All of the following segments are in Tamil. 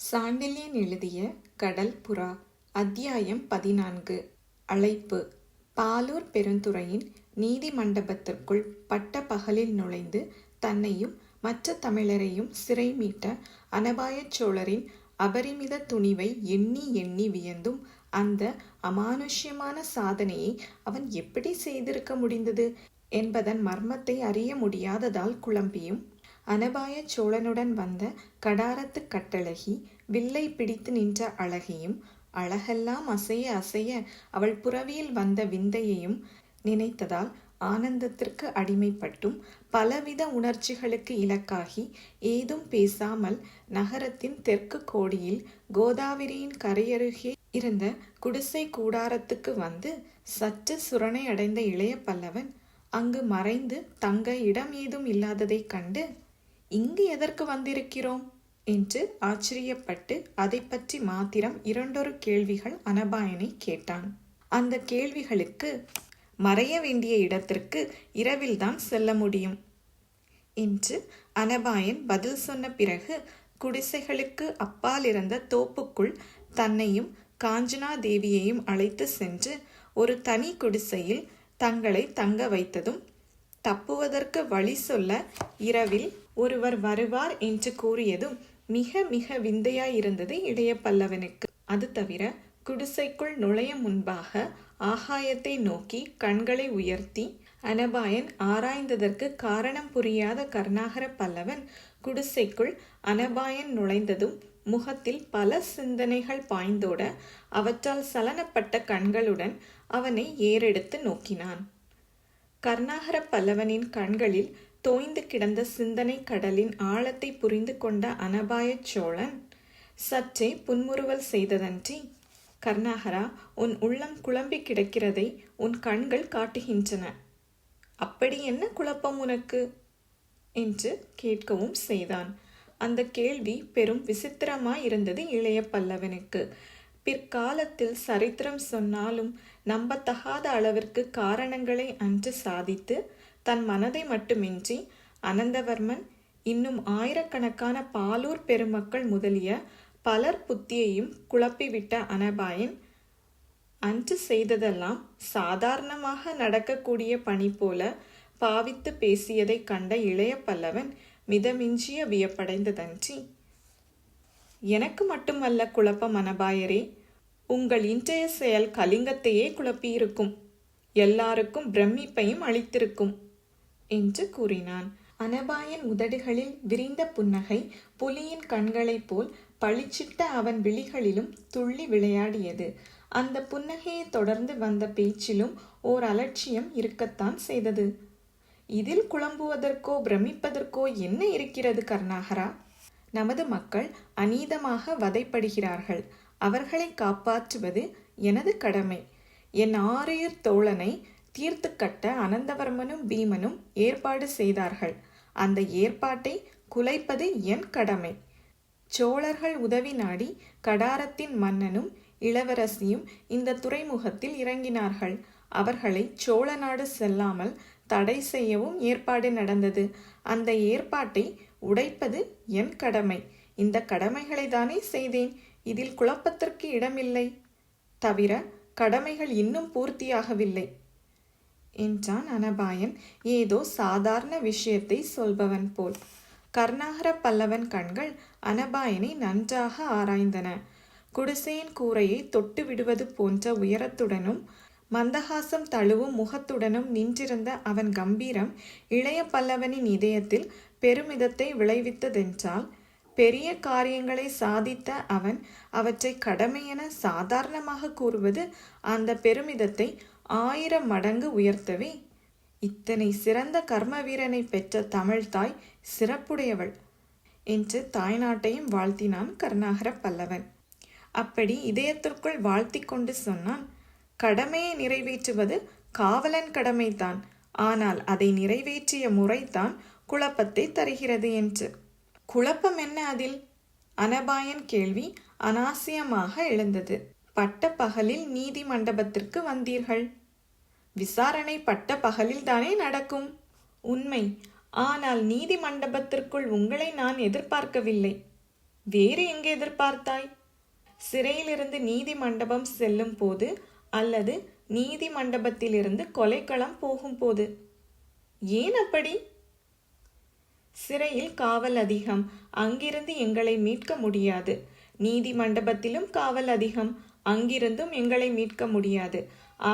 சாண்டில்யன் எழுதிய கடல் புறா. அத்தியாயம் 14. அழைப்பு. பாலூர் பெருந்துறையின் நீதி மண்டபத்திற்குள் பட்ட பகலில் நுழைந்து தன்னையும் மற்ற தமிழரையும் சிறை மீட்ட அனபாயச் சோழரின் அபரிமித துணிவை எண்ணி எண்ணி வியந்தும் அந்த அமானுஷ்யமான சாதனையை அவன் எப்படி செய்திருக்க முடிந்தது என்பதன் மர்மத்தை அறிய முடியாததால் குழம்பியும், அனபாயச் சோழனுடன் வந்த கடாரத்து கட்டழகி வில்லை பிடித்து நின்ற அழகையும், அழகெல்லாம் அசைய அசைய அவள் புறவியில் வந்த விந்தையையும் நினைத்ததால் ஆனந்தத்திற்கு அடிமைப்பட்டும் பலவித உணர்ச்சிகளுக்கு இலக்காகி ஏதும் பேசாமல் நகரத்தின் தெற்கு கோடியில் கோதாவரியின் கரையருகே இருந்த குடிசை கூடாரத்துக்கு வந்து சற்று சுரணை அடைந்த இளைய பல்லவன் அங்கு மறைந்து தங்க இடம் ஏதும் இல்லாததைக் கண்டு, இங்கு எதற்கு வந்திருக்கிறோம் என்று ஆச்சரியப்பட்டு அதை பற்றி மாத்திரம் இரண்டொரு கேள்விகள் அனபாயனை கேட்டான். அந்த கேள்விகளுக்கு மறைய வேண்டிய இடத்திற்கு இரவில்தான் செல்ல முடியும் என்று அனபாயன் பதில் சொன்ன பிறகு குடிசைகளுக்கு அப்பால் இருந்த தோப்புக்குள் தன்னையும் காஞ்சனா தேவியையும் அழைத்து சென்று ஒரு தனி குடிசையில் தங்களை தங்க வைத்ததும், தப்புவதற்கு வழி சொல்ல இரவில் ஒருவர் வருவார் என்று கூறியதும் மிக மிக விந்தையாயிருந்தது இளைய பல்லவனுக்கு. அது தவிர குடிசைக்குள் நுழைய முன்பாக ஆகாயத்தை நோக்கி கண்களை உயர்த்தி அனபாயன் ஆராய்ந்ததற்கு காரணம் புரியாத கருணாகர பல்லவன் குடிசைக்குள் அனபாயன் நுழைந்ததும் முகத்தில் பல சிந்தனைகள் பாய்ந்தோட அவற்றால் சலனப்பட்ட கண்களுடன் அவனை ஏறெடுத்து நோக்கினான். கருணாகர பல்லவனின் கண்களில் தோய்ந்து கிடந்த சிந்தனை கடலின் ஆழத்தை புரிந்து கொண்ட அனபாயச் சோழன் சற்றே புன்முறுவல் செய்ததன்றி, கருணாகரா, உன் உள்ளம் குழம்பி கிடக்கிறதை உன் கண்கள் காட்டுகின்றன. அப்படி என்ன குழப்பம் உனக்கு என்று கேட்கவும் செய்தான். அந்த கேள்வி பெரும் விசித்திரமாயிருந்தது இளைய பல்லவனுக்கு. பிற்காலத்தில் சரித்திரம் சொன்னாலும் நம்பத்தகாத அளவிற்கு காரணங்களை அன்று சாதித்து தன் மனதை மட்டுமின்றி அனந்தவர்மன் இன்னும் ஆயிரக்கணக்கான பாலூர் பெருமக்கள் முதலிய பலர் புத்தியையும் குழப்பிவிட்ட அனபாயன் அன்று செய்ததெல்லாம் சாதாரணமாக நடக்கக்கூடிய பணி போல பாவித்து பேசியதை கண்ட இளைய பல்லவன் மிதமிஞ்சிய வியப்படைந்ததன்றி, எனக்கு மட்டுமல்ல குழப்பம் அனபாயரே, உங்கள் இன்றைய செயல் கலிங்கத்தையே குழப்பியிருக்கும், எல்லாருக்கும் பிரமிப்பையும் அளித்திருக்கும் என்று கூறினான். அனபாயன் உதடுகளில் விரிந்த புன்னகை புலியின் கண்களைப் போல் பளிச்சிட்ட அவன் விழிகளிலும் துள்ளி விளையாடியது. அந்த புன்னகையை தொடர்ந்து வந்த பேச்சிலும் ஓர் அலட்சியம் இருக்கத்தான் செய்தது. இதில் குழம்புவதற்கோ பிரமிப்பதற்கோ என்ன இருக்கிறது கருணாகரா? நமது மக்கள் அநீதமாக வதைப்படுகிறார்கள். அவர்களை காப்பாற்றுவது எனது கடமை. என் ஆறுயிர் தோழனை தீர்த்து கட்ட அனந்தவர்மனும் பீமனும் ஏற்பாடு செய்தார்கள். அந்த ஏற்பாட்டை குலைப்பது என் கடமை. சோழர்கள் உதவி நாடி கடாரத்தின் மன்னனும் இளவரசியும் இந்த துறைமுகத்தில் இறங்கினார்கள். அவர்களை சோழ நாடு செல்லாமல் தடை செய்யவும் ஏற்பாடு நடந்தது. அந்த ஏற்பாட்டை உடைப்பது என் கடமை. இந்த கடமைகளை தானே செய்தேன். இதில் குழப்பத்திற்கு இடமில்லை. தவிர கடமைகள் இன்னும் பூர்த்தியாகவில்லை என்றான் அனபாயன் ஏதோ சாதாரண விஷயத்தை சொல்பவன் போல். கருணாகர பல்லவன் கண்கள் அனபாயனை நன்றாக ஆராய்ந்தன. குடிசையின் கூரையை தொட்டு விடுவது போன்ற உயரத்துடனும் மந்தகாசம் தழுவும் முகத்துடனும் நின்றிருந்த அவன் கம்பீரம் இளைய பல்லவனின் இதயத்தில் பெருமிதத்தை விளைவித்ததென்றால், பெரிய காரியங்களை சாதித்த அவன் அவற்றை கடமையென சாதாரணமாக கூறுவது அந்த பெருமிதத்தை 1000 மடங்கு உயர்த்தவே. இத்தனை சிறந்த கர்ம வீரனை பெற்ற தமிழ்தாய் சிறப்புடையவள் என்று தாய்நாட்டையும் வாழ்த்தினான் கருணாகர பல்லவன். அப்படி இதயத்திற்குள் வாழ்த்தி கொண்டு சொன்னான், கடமையை நிறைவேற்றுவது காவலன் கடமைதான். ஆனால் அதை நிறைவேற்றிய முறைதான் குழப்பத்தை தருகிறது என்று. குழப்பம் என்ன அதில்? அனபாயன் கேள்வி அனாவசியமாக எழுந்தது. பட்ட பகலில் நீதி மண்டபத்திற்கு வந்தீர்கள். விசாரணை பட்ட பகலில் தானே நடக்கும். உண்மை. ஆனால் நீதி மண்டபத்திற்குள் உங்களை நான் எதிர்பார்க்கவில்லை. வேறு எங்கே எதிர்பார்த்தாய்? சிறையிலிருந்து நீதி மண்டபம் செல்லும் போது அல்லது நீதி மண்டபத்திலிருந்து கொலைக்களம் போகும்போது. ஏன் அப்படி? சிறையில் காவல் அதிகம், அங்கிருந்து எங்களை மீட்க முடியாது. நீதி மண்டபத்திலும் காவல் அதிகம், அங்கிருந்தும் எங்களை மீட்க முடியாது.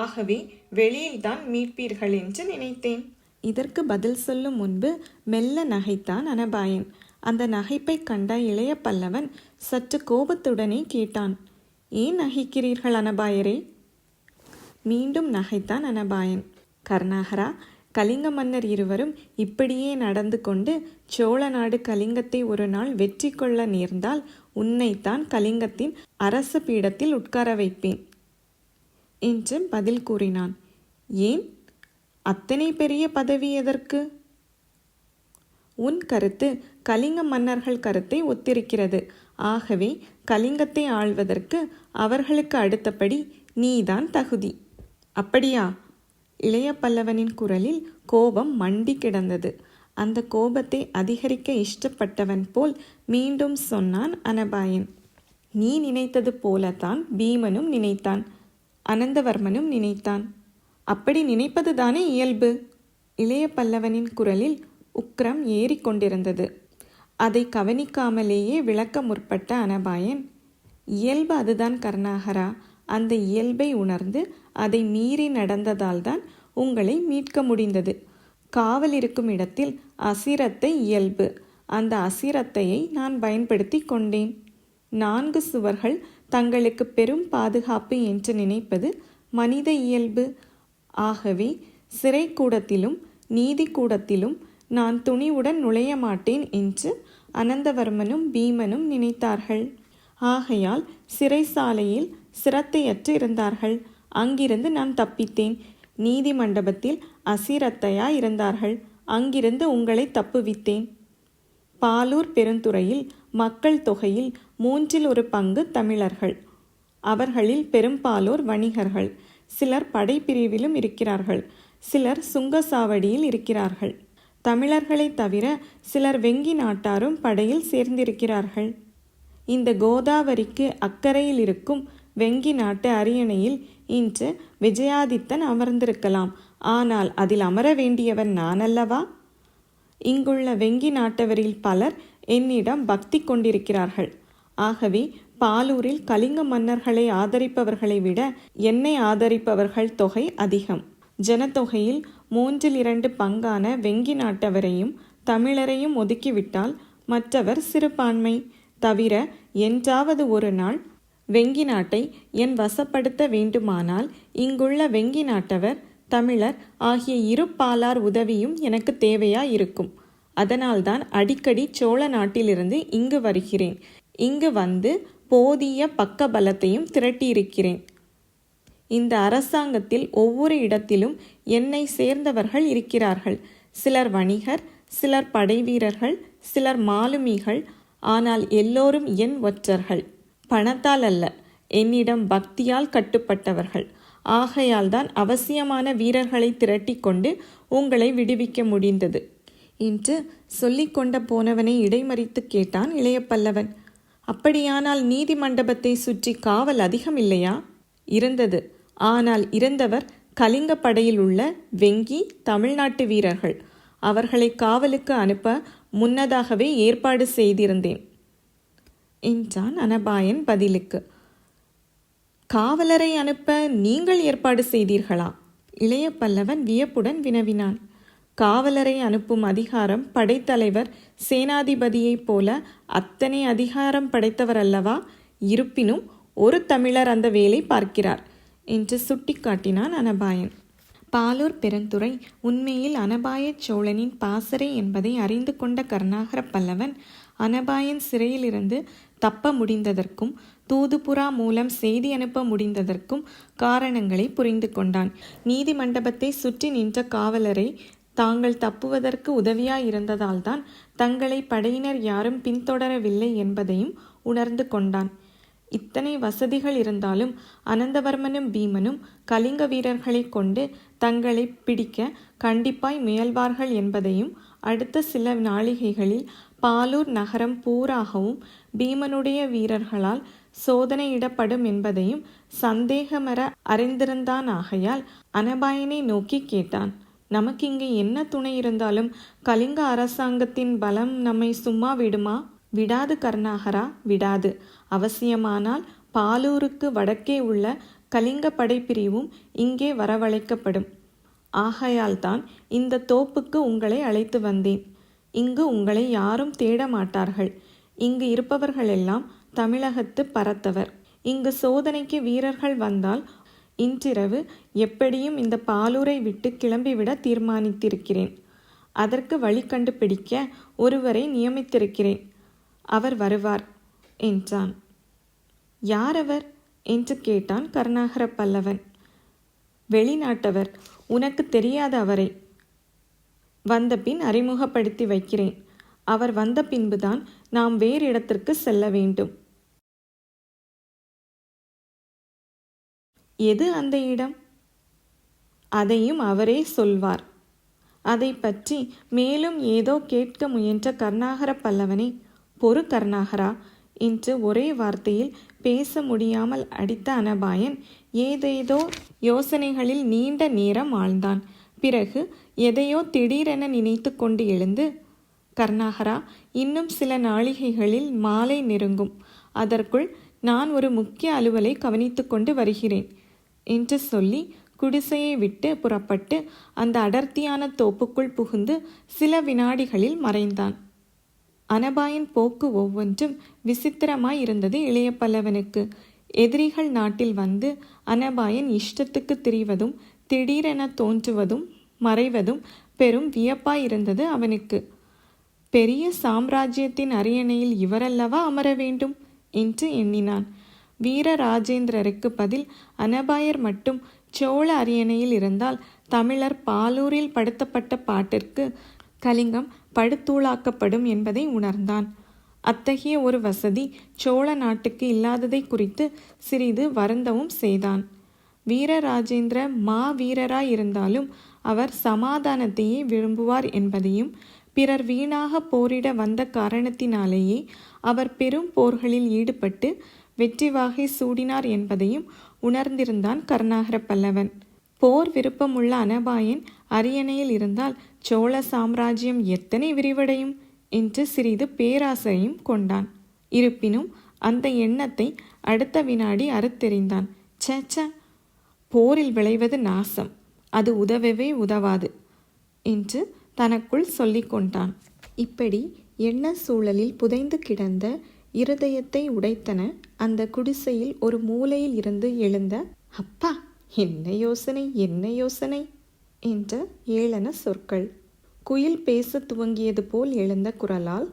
ஆகவே வெளியில்தான் மீட்பீர்கள் என்று நினைத்தேன். இதற்கு பதில் சொல்லும் முன்பு மெல்ல நகைத்தான் அனபாயன். அந்த நகைப்பை கண்ட இளைய பல்லவன் சற்று கோபத்துடனே கேட்டான், ஏன் நகைக்கிறீர்கள் அனபாயரே? மீண்டும் நகைத்தான் அனபாயன். கருணாகரா, கலிங்க மன்னர் இருவரும் இப்படியே நடந்து கொண்டு சோழ நாடு கலிங்கத்தை ஒரு நாள் வெற்றி கொள்ள நேர்ந்தால் உன்னைத்தான் கலிங்கத்தின் அரச பீடத்தில் உட்கார வைப்பேன் என்று பதில் கூறினான். ஏன் அத்தனை பெரிய பதவி எதற்கு? உன் கருத்து கலிங்க மன்னர்கள் கருத்தை ஒத்திருக்கிறது. ஆகவே கலிங்கத்தை ஆள்வதற்கு அவர்களுக்கு அடுத்தபடி நீதான் தகுதி. அப்படியா? இளைய பல்லவனின் குரலில் கோபம் மண்டி கிடந்தது. அந்த கோபத்தை அதிகரிக்க இஷ்டப்பட்டவன் போல் மீண்டும் சொன்னான் அனபாயன். நீ நினைத்தது போலத்தான் பீமனும் நினைத்தான், அனந்தவர்மனும் நினைத்தான். அப்படி நினைப்பதுதானே இயல்பு. இளைய பல்லவனின் குரலில் உக்கிரம் ஏறிக்கொண்டிருந்தது. அதை கவனிக்காமலேயே விளக்க முற்பட்ட அனபாயன், இயல்பு அதுதான் கருணாகரா. அந்த இயல்பை உணர்ந்து அதை மீறி நடந்ததால்தான் உங்களை மீட்க முடிந்தது. காவல் இருக்கும் இடத்தில் அசிரத்தை இயல்பு. அந்த அசிரத்தையை நான் பயன்படுத்தி கொண்டேன். 4 சுவர்கள் தங்களுக்கு பெரும் பாதுகாப்பு என்று நினைப்பது மனித இயல்பு. ஆகவே சிறை கூடத்திலும் நீதி கூடத்திலும் நான் துணிவுடன் நுழைய மாட்டேன் என்று அனந்தவர்மனும் பீமனும் நினைத்தார்கள். ஆகையால் சிறைசாலையில் சிரத்தையற்று இருந்தார்கள். அங்கிருந்து நான் தப்பித்தேன். நீதி மண்டபத்தில் அசிரத்தையாய் இருந்தார்கள். அங்கிருந்து உங்களை தப்புவித்தேன். பாலூர் பெருந்துறையில் மக்கள் தொகையில் 1/3 பங்கு தமிழர்கள். அவர்களில் பெரும்பாலோர் வணிகர்கள். சிலர் படைப்பிரிவிலும் இருக்கிறார்கள். சிலர் சுங்கசாவடியில் இருக்கிறார்கள். தமிழர்களை தவிர சிலர் வெங்கி நாட்டாரும் படையில் சேர்ந்திருக்கிறார்கள். இந்த கோதாவரிக்கு அக்கறையில் இருக்கும் வெங்கி நாட்டு அரியணையில் இன்று விஜயாதித்தன் அமர்ந்திருக்கலாம். ஆனால் அதில் அமர வேண்டியவன் நான் அல்லவா? இங்குள்ள வெங்கி நாட்டவரில் பலர் என்னிடம் பக்தி கொண்டிருக்கிறார்கள். ஆகவே பாலூரில் கலிங்க மன்னர்களை ஆதரிப்பவர்களை விட என்னை ஆதரிப்பவர்கள் தொகை அதிகம். ஜனத்தொகையில் 2/3 பங்கான வெங்கி நாட்டவரையும் தமிழரையும் ஒதுக்கிவிட்டால் மற்றவர் சிறுபான்மை. தவிர என்றாவது ஒரு நாள் வெங்கி நாட்டை என் வசப்படுத்த வேண்டுமானால் இங்குள்ள வெங்கி நாட்டவர் தமிழர் ஆகிய 2 பாலார் உதவியும் எனக்கு தேவையாயிருக்கும். அதனால்தான் அடிக்கடி சோழ நாட்டிலிருந்து இங்கு வருகிறேன். இங்கு வந்து போதிய பக்க பலத்தையும் திரட்டியிருக்கிறேன். இந்த அரசாங்கத்தில் ஒவ்வொரு இடத்திலும் என்னை சேர்ந்தவர்கள் இருக்கிறார்கள். சிலர் வணிகர், சிலர் படைவீரர்கள், சிலர் மாலுமிகள். ஆனால் எல்லோரும் என் ஒற்றர்கள். பணத்தால் அல்ல, என்னிடம் பக்தியால் கட்டுப்பட்டவர்கள். ஆகையால்தான் அவசியமான வீரர்களை திரட்டி கொண்டு உங்களை விடுவிக்க முடிந்தது என்று சொல்லிக்கொண்ட போனவனை இடைமறித்து கேட்டான் இளைய பல்லவன். அப்படியானால் நீதி மண்டபத்தை சுற்றி காவல் அதிகம் இல்லையா? இருந்தது. ஆனால் இருந்தவர் கலிங்க படையில் உள்ள வெங்கி தமிழ்நாட்டு வீரர்கள். அவர்களை காவலுக்கு அனுப்ப முன்னதாகவே ஏற்பாடு செய்திருந்தேன் என்றான் அனபாயன் பதிலுக்கு. காவலரை அனுப்ப நீங்கள் ஏற்பாடு செய்தீர்களா? இளைய பல்லவன் வியப்புடன் வினவினான். காவலரை அனுப்பும் அதிகாரம் படைத்தலைவர் சேனாதிபதியைப் போல அத்தனை அதிகாரம் படைத்தவர் அல்லவா? இருப்பினும் ஒரு தமிழர் அந்த வேலை பார்க்கிறார் என்று சுட்டிக்காட்டினான் அனபாயன். பாலூர் பெருந்துறை உண்மையில் அனபாய சோழனின் பாசறை என்பதை அறிந்து கொண்ட கருணாகர பல்லவன் அனபாயன் சிறையிலிருந்து தப்ப முடிந்ததற்கும் தூதுபுறா மூலம் செய்தி அனுப்ப முடிந்ததற்கும் காரணங்களை புரிந்து கொண்டான். நீதி மண்டபத்தை சுற்றி நின்ற காவலரை தாங்கள் தப்புவதற்கு உதவியாயிருந்ததால்தான் தங்களை படையினர் யாரும் பின்தொடரவில்லை என்பதையும் உணர்ந்து கொண்டான். இத்தனை வசதிகள் இருந்தாலும் அனந்தவர்மனும் பீமனும் கலிங்க வீரர்களை கொண்டு தங்களை பிடிக்க கண்டிப்பாய் முயல்வார்கள் என்பதையும் அடுத்த சில நாளிகைகளில் பாலூர் நகரம் பூராகவும் பீமனுடைய வீரர்களால் சோதனையிடப்படும் என்பதையும் சந்தேகமற அறிந்திருந்தான். ஆகையால் அனபாயனை நோக்கி கேட்டான், நமக்கு இங்கே என்ன துணை இருந்தாலும் கலிங்க அரசாங்கத்தின் பலம் நம்மை சும்மா விடுமா? விடாது கர்ணாகரா, விடாது. அவசியமானால் பாலூருக்கு வடக்கே உள்ள கலிங்க படைப்பிரிவும் இங்கே வரவழைக்கப்படும். ஆகையால்தான் இந்த தோப்புக்கு உங்களை அழைத்து வந்தேன். இங்கு உங்களை யாரும் தேட மாட்டார்கள். இங்கு இருப்பவர்களெல்லாம் தமிழகத்து பரத்தவர். இங்கு சோதனைக்கு வீரர்கள் வந்தால் இன்றிரவு எப்படியும் இந்த பாலூரை விட்டு கிளம்பிவிட தீர்மானித்திருக்கிறேன். அதற்கு வழி கண்டுபிடிக்க ஒருவரை நியமித்திருக்கிறேன். அவர் வருவார் என்றான். யார் அவர் என்று கேட்டான் கருணாகர பல்லவன். வெளிநாட்டவர், உனக்கு தெரியாத அவரை. வந்தபின் அறிமுகப்படுத்தி வைக்கிறேன். அவர் வந்த பின்புதான் நாம் வேறு இடத்திற்கு செல்ல வேண்டும். எது அந்த இடம்? அதையும் அவரே சொல்வார். அதை பற்றி மேலும் ஏதோ கேட்க முயன்ற கருணாகர பல்லவனை, பொறு கருணாகரா என்று ஒரே வார்த்தையில் பேச முடியாமல் அடித்த அனபாயன் ஏதேதோ யோசனைகளில் நீண்ட நேரம் ஆழ்ந்தான். பிறகு எதையோ திடீரென நினைத்து கொண்டு எழுந்து, கருணாகரா, இன்னும் சில நாளிகைகளில் மாலை நெருங்கும். அதற்குள் நான் ஒரு முக்கிய அலுவலை கவனித்து கொண்டு வருகிறேன் என்று சொல்லி குடிசையை விட்டு புறப்பட்டு அந்த அடர்த்தியான தோப்புக்குள் புகுந்து சில வினாடிகளில் மறைந்தான். அனபாயன் போக்கு ஒவ்வொன்றும் விசித்திரமாய் இருந்தது இளைய பல்லவனுக்கு. எதிரிகள் நாட்டில் வந்து அனபாயன் இஷ்டத்துக்கு திரிவதும் திடீரென தோன்றுவதும் மறைவதும் பெரும் வியப்பாயிருந்தது அவனுக்கு. பெரிய சாம்ராஜ்யத்தின் அரியணையில் இவரல்லவா அமர வேண்டும் என்று எண்ணினான். வீரராஜேந்திரருக்கு பதில் அனபாயர் மட்டும் சோழ அரியணையில் இருந்தால் தமிழர் பாலூரில் படுத்தப்பட்ட பாட்டிற்கு கலிங்கம் படுத்தூளாக்கப்படும் என்பதை உணர்ந்தான். அத்தகைய ஒரு வசதி சோழ நாட்டுக்கு இல்லாததை குறித்து சிறிது வருந்தவும் செய்தான். வீரராஜேந்திர வீரராயிருந்தாலும் அவர் சமாதானத்தையே விரும்புவார் என்பதையும், பிறர் வீணாக போரிட வந்த காரணத்தினாலேயே அவர் பெரும் போர்களில் ஈடுபட்டு வெற்றி வாகை சூடினார் என்பதையும் உணர்ந்திருந்தான் கருணாகர பல்லவன். போர் விருப்பமுள்ள அனபாயன் அரியணையில் இருந்தால் சோழ சாம்ராஜ்யம் எத்தனை விரிவடையும் என்று சிறிது பேராசையும் கொண்டான். இருப்பினும் அந்த எண்ணத்தை அடுத்த வினாடி அறுத்தெறிந்தான். சேச்ச, போரில் விளைவது நாசம், அது உதவவே உதவாது என்று தனக்குள் சொல்லி கொண்டான். இப்படி எண்ண சூழலில் புதைந்து கிடந்த இருதயத்தை உடைத்தன அந்த குடிசையில் ஒரு மூலையில் இருந்து எழுந்த அப்பா என்ன யோசனை என்ன யோசனை என்ற ஏளன சொற்கள். குயில் பேச துவங்கியது போல் எழுந்த குரலால்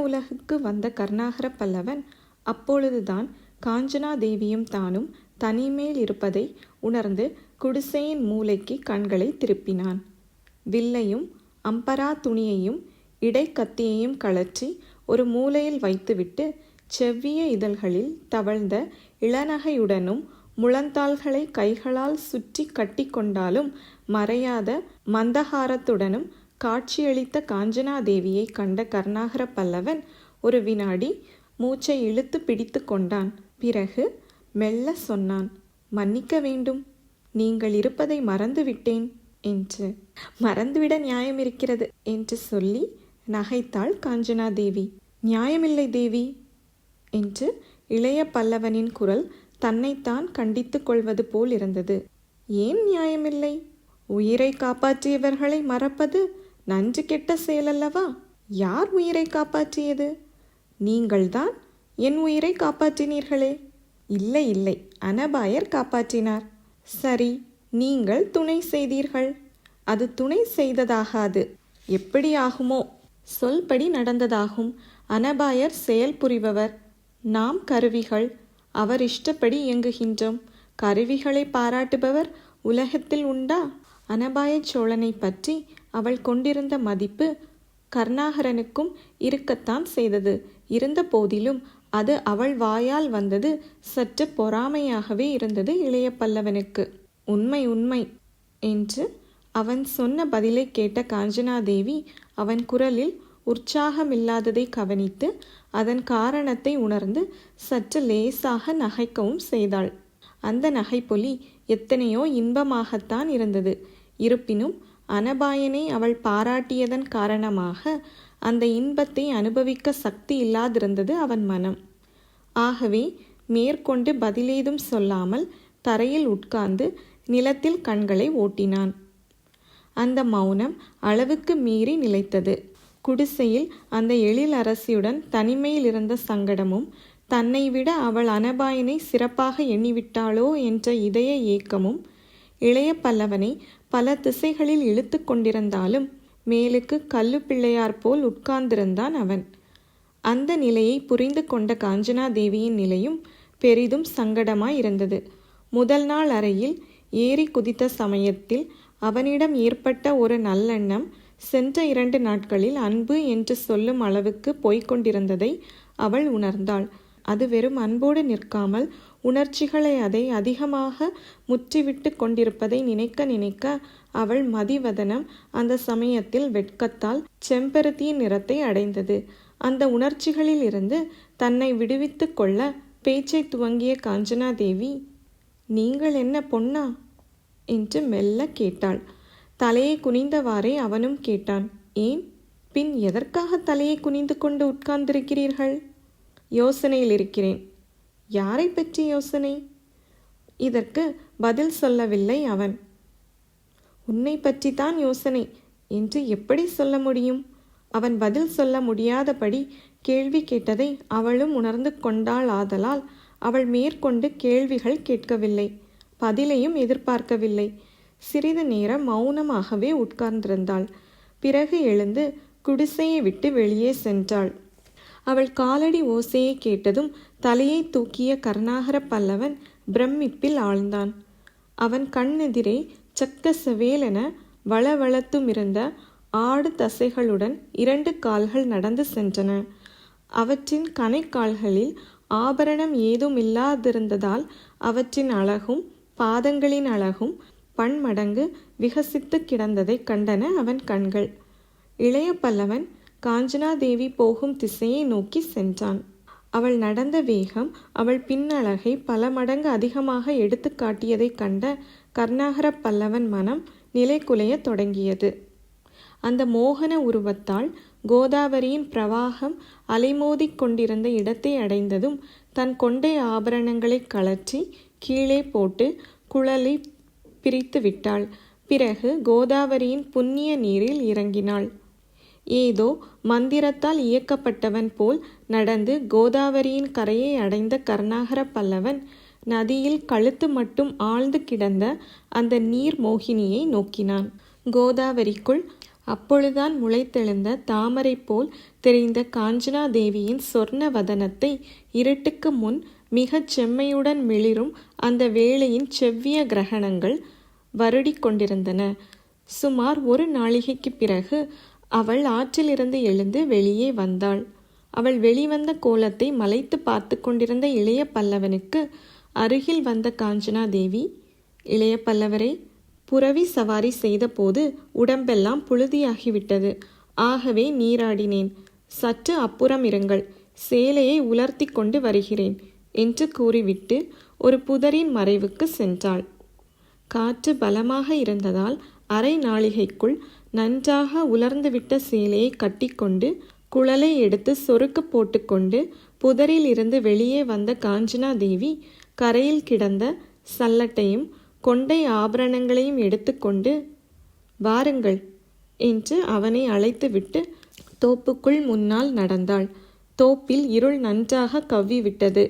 உலகுக்கு வந்த கருணாகர பல்லவன் அப்பொழுதுதான் காஞ்சனா தேவியும் தானும் தனிமேல் இருப்பதை உணர்ந்து குடிசையின் மூலைக்கு கண்களை திருப்பினான். வில்லையும் அம்பரா துணியையும் இடைக்கத்தியையும் கழற்றி ஒரு மூலையில் வைத்துவிட்டு செவ்விய இதழ்களில் தவழ்ந்த இளநகையுடனும் முழந்தாள்களை கைகளால் சுற்றி கட்டி கொண்டாலும் மறையாத மந்தகாரத்துடனும் காட்சியளித்த காஞ்சனாதேவியை கண்ட கருணாகர பல்லவன் ஒரு வினாடி மூச்சை இழுத்து பிடித்து கொண்டான். பிறகு மெல்ல சொன்னான், மன்னிக்க வேண்டும், நீங்கள் இருப்பதை மறந்துவிட்டேன் என்று. மறந்துவிட நியாயம் இருக்கிறது என்று சொல்லி நகைத்தாள் காஞ்சனாதேவி. நியாயமில்லை தேவி என்று இளைய பல்லவனின் குரல் தன்னைத்தான் கண்டித்து கொள்வது போல் இருந்தது. ஏன் நியாயமில்லை? உயிரை காப்பாற்றியவர்களை மறப்பது நன்று கெட்ட செயலல்லவா? யார் உயிரை காப்பாற்றியது? நீங்கள்தான் என் உயிரை காப்பாற்றினீர்களே. இல்லை இல்லை, அனபாயர் காப்பாற்றினார். சரி, நீங்கள் துணை செய்தீர்கள். அது துணை செய்ததாகாது. எப்படி ஆகுமோ? சொல்படி நடந்ததாகும். அனபாயர் செயல் புரிபவர், நாம் கருவிகள். அவர் இஷ்டப்படி இயங்குகின்றோம். கருவிகளை பாராட்டுபவர் உலகத்தில் உண்டா? அனபாய சோழனை பற்றி அவள் கொண்டிருந்த மதிப்பு கருணாகரனுக்கும் இருக்கத்தான் செய்தது. இருந்த போதிலும் அது அவள் வாயால் வந்தது சற்று பொறாமையாகவே இருந்தது இளைய பல்லவனுக்கு. உண்மை உண்மை என்று அவன் சொன்ன பதிலை கேட்ட காஞ்சனாதேவி அவன் குரலில் உற்சாகமில்லாததை கவனித்து அதன் காரணத்தை உணர்ந்து சற்று லேசாக நகைக்கவும் செய்தாள். அந்த நகைப்பொலி எத்தனையோ இன்பமாகத்தான் இருந்தது. இருப்பினும் அனபாயனை அவள் பாராட்டியதன் காரணமாக அந்த இன்பத்தை அனுபவிக்க சக்தி இல்லாதிருந்தது அவன் மனம். ஆகவே மேற்கொண்டு பதிலேதும் சொல்லாமல் தரையில் உட்கார்ந்து நிலத்தில் கண்களை ஓட்டினான். அந்த மௌனம் அளவுக்கு மீறி நிலைத்தது. குடிசையில் அந்த எழிலரசியுடன் தனிமையில் இருந்த சங்கடமும், தன்னை விட அவள் அனபாயனை சிறப்பாக எண்ணிவிட்டாளோ என்ற இதய ஏக்கமும் இளைய பல்லவனை பல திசைகளில் இழுத்து கொண்டிருந்தாலும் மேலுக்கு கல்லு பிள்ளையார் போல் உட்கார்ந்திருந்தான் அவன். அந்த நிலையை புரிந்து கொண்ட காஞ்சனாதேவியின் நிலையும் பெரிதும் சங்கடமாயிருந்தது. முதல் நாள் அறையில் ஏறி குதித்த சமயத்தில் அவனிடம் ஏற்பட்ட ஒரு நல்லெண்ணம் சென்ற 2 நாட்களில் அன்பு என்று சொல்லும் அளவுக்கு போய்கொண்டிருந்ததை அவள் உணர்ந்தாள். அது வெறும் அன்போடு நிற்காமல் உணர்ச்சிகளை அதை அதிகமாக முற்றிவிட்டு கொண்டிருப்பதை நினைக்க நினைக்க அவள் மதிவதனம் அந்த சமயத்தில் வெட்கத்தால் செம்பருத்தியின் நிறத்தை அடைந்தது. அந்த உணர்ச்சிகளில் இருந்து தன்னை விடுவித்து கொள்ள பேச்சை துவங்கிய காஞ்சனாதேவி, நீங்கள் என்ன பொன்னா என்று மெல்ல கேட்டாள். தலையை குனிந்தவாறே அவனும் கேட்டான். ஏன், பின் எதற்காக தலையை குனிந்து கொண்டு உட்கார்ந்திருக்கிறீர்கள்? யோசனையில் இருக்கிறேன். யாரை பற்றி யோசனை? இதற்கு பதில் சொல்லவில்லை அவன். உன்னை பற்றித்தான் யோசனை என்று எப்படி சொல்ல முடியும்? அவன் பதில் சொல்ல முடியாதபடி கேள்வி கேட்டதை அவளும் உணர்ந்து கொண்டாள். ஆதலால் அவள் மேற்கொண்டு கேள்விகள் கேட்கவில்லை, பதிலையும் எதிர்பார்க்கவில்லை. சிறிது நேரம் மௌனமாகவே உட்கார்ந்திருந்தாள். பிறகு எழுந்து குடிசையை விட்டு வெளியே சென்றாள். அவள் காலடி ஓசையை கேட்டதும் தலையை தூக்கிய கருணாகர பல்லவன் பிரமிப்பில் ஆழ்ந்தான். அவன் கண்ணெதிரே சக்க செவேலென வளவளத்துமிருந்த ஆடு தசைகளுடன் 2 கால்கள் நடந்து சென்றன. அவற்றின் கணைக்கால்களில் ஆபரணம் ஏதுமில்லாதிருந்ததால் அவற்றின் அழகும் பாதங்களின் அழகும் பன்மடங்கு விகசித்து கிடந்ததை கண்டன அவன் கண்கள். இளைய பல்லவன் காஞ்சனாதேவி போகும் திசையை நோக்கி சென்றான். அவள் நடந்த வேகம் அவள் பின்னழகை பல மடங்கு அதிகமாக எடுத்து காட்டியதை கண்ட கருணாகர பல்லவன் மனம் நிலைகுலைய தொடங்கியது. அந்த மோகன உருவத்தால் கோதாவரியின் பிரவாகம் அலைமோதிக் கொண்டிருந்த இடத்தை அடைந்ததும் தன் கொண்டை ஆபரணங்களை கழற்றி கீழே போட்டு குழலை பிரித்து விட்டாள். பிறகு கோதாவரியின் புண்ணிய நீரில் இறங்கினாள். ஏதோ மந்திரத்தால் இயக்கப்பட்டவன் போல் நடந்து கோதாவரியின் கரையை அடைந்த கருணாகர பல்லவன் நதியில் கழுத்து மட்டும் ஆழ்ந்து கிடந்த அந்த நீர் மோகினியை நோக்கினான். கோதாவரிக்குள் அப்பொழுதுதான் முளைத்தெழுந்த தாமரை போல் தெரிந்த காஞ்சனாதேவியின் சொர்ண வதனத்தை இருட்டுக்கு முன் மிகச் செம்மையுடன் மிளிரும் அந்த வேளையின் செவ்விய கிரகணங்கள் வருடி கொண்டிருந்தன. சுமார் 1 நாழிகைக்கு பிறகு அவள் ஆற்றிலிருந்து எழுந்து வெளியே வந்தாள். அவள் வெளிவந்த கோலத்தை மலைத்து பார்த்து கொண்டிருந்த இளைய பல்லவனுக்கு அருகில் வந்த காஞ்சனாதேவி, இளைய பல்லவரை, புரவி சவாரி செய்த போது உடம்பெல்லாம் புழுதியாகிவிட்டது. ஆகவே நீராடினேன். சற்று அப்புறம் இருங்கள், சேலையை உலர்த்தி கொண்டு வருகிறேன் என்று கூறிவிட்டு ஒரு புதரின் மறைவுக்கு சென்றாள். காற்று பலமாக இருந்ததால் அரை நாழிகைக்குள் நன்றாக உலர்ந்துவிட்ட சேலையை கட்டிக்கொண்டு குழலை எடுத்து சொருக்கு போட்டுக்கொண்டு புதரில் இருந்து வெளியே வந்த காஞ்சனாதேவி கரையில் கிடந்த சல்லட்டையும் கொண்டை ஆபரணங்களையும் எடுத்துக்கொண்டு, வாருங்கள் என்று அவனை அழைத்துவிட்டு தோப்புக்குள் முன்னால் நடந்தாள். தோப்பில் இருள் நன்றாக கவ்விவிட்டது.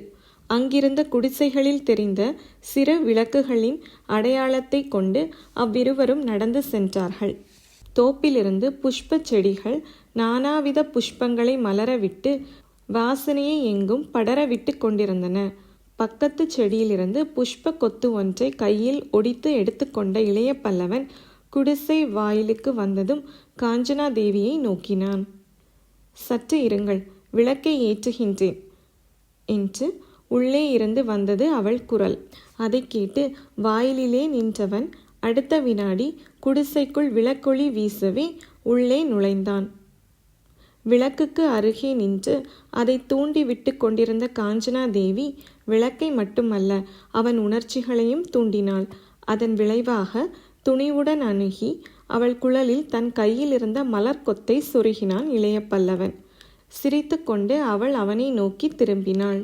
அங்கிருந்த குடிசைகளில் தெரிந்த சிறு விளக்குகளின் அடையாளத்தை கொண்டு அவ்விருவரும் நடந்து சென்றார்கள். தோப்பிலிருந்து புஷ்ப செடிகள் நானாவித புஷ்பங்களை மலரவிட்டு வாசனையை எங்கும் படரவிட்டு கொண்டிருந்தன. பக்கத்து செடியிலிருந்து புஷ்ப கொத்து ஒன்றை கையில் ஒடித்து எடுத்துக்கொண்ட இளைய பல்லவன் குடிசை வாயிலுக்கு வந்ததும் காஞ்சனாதேவியை நோக்கினான். சற்று இருங்கள், விளக்கை ஏற்றுகின்றேன் என்று உள்ளே இருந்து வந்தது அவள் குரல். அதை கேட்டு வாயிலிலே நின்றவன் அடுத்த வினாடி குடிசைக்குள் விளக்கொளி வீசவே உள்ளே நுழைந்தான். விளக்குக்கு அருகே நின்று அதை தூண்டி விட்டு கொண்டிருந்த காஞ்சனாதேவி விளக்கை மட்டுமல்ல அவன் உணர்ச்சிகளையும் தூண்டினாள். அதன் விளைவாக துணிவுடன் அணுகி அவள் குழலில் தன் கையில் இருந்த மலர் கொத்தை சொருகினான் இளைய பல்லவன். சிரித்து கொண்டு அவள் அவனை நோக்கி திரும்பினாள்.